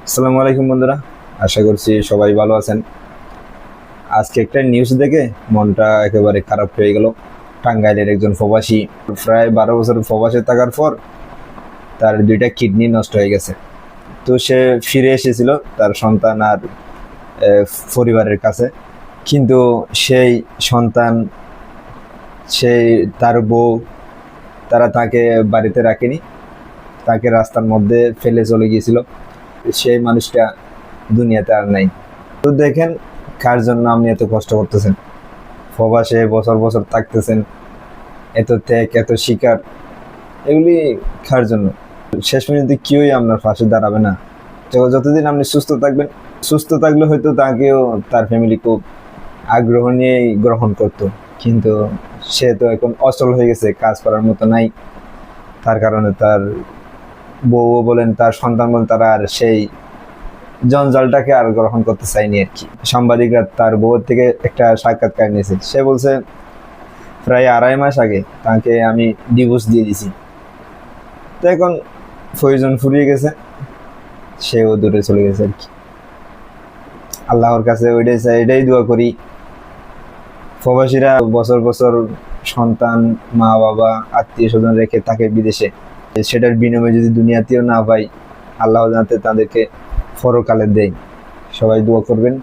আসসালামু আলাইকুম বন্ধুরা, আশা করছি সবাই ভালো আছেন। আজকে একটা নিউজ দেখে মনটা একেবারে খারাপ হয়ে গেল। টাঙ্গাইলের একজন প্রবাসী প্রায় 12 বছর প্রবাসে থাকার পর তার দুইটা কিডনি নষ্ট হয়ে গেছে। তো সে ফিরে এসেছিল তার সন্তান আর পরিবারের কাছে, কিন্তু সেই সন্তান, সেই তার বউ, তারা তাকে বাড়িতে রাখেনি, তাকে রাস্তার মধ্যে ফেলে চলে গিয়েছিল। সেই মানুষটা দুনিয়াতে আর নাই। তো দেখেন, কার জন্য আপনি এত কষ্ট করতেছেন, প্রবাসে বছর বছর থাকতেছেন, এত ত্যাগ, এত শিকার, এগুলি কার জন্য? শেষ পর্যন্ত কেউই আপনার পাশে দাঁড়াবে না। তো যতদিন আপনি সুস্থ থাকবেন, সুস্থ থাকলে হয়তো তাকেও তার ফ্যামিলি খুব আগ্রহ নিয়েই গ্রহণ করতো, কিন্তু সে তো এখন অচল হয়ে গেছে, কাজ করার মতো নাই। তার কারণে তার বউ বলেন, তার সন্তান বলেন, তারা আর সেই জঞ্জালটাকে আর গ্রহণ করতে চাইনি আর কি। সাংবাদিকরা তার বউর থেকে একটা সাক্ষাৎকার নিয়েছে। সে বলছে, প্রায় 2.5 মাস আগে তাকে আমি ডিভোর্স দিয়ে দিছি। তো এখন প্রয়োজন ফুরিয়ে গেছে, সেও দূরে চলে গেছে আর কি। আল্লাহর কাছে ওইটাই চাই, এটাই দোয়া করি, প্রবাসীরা বছর বছর সন্তান, মা বাবা, আত্মীয় স্বজন রেখে থাকে বিদেশে, সেটার বিনিময়ে যদি দুনিয়াতেও না পাই, আল্লাহ যাতে তাদেরকে পরকালে দেয়। সবাই দোয়া করবেন।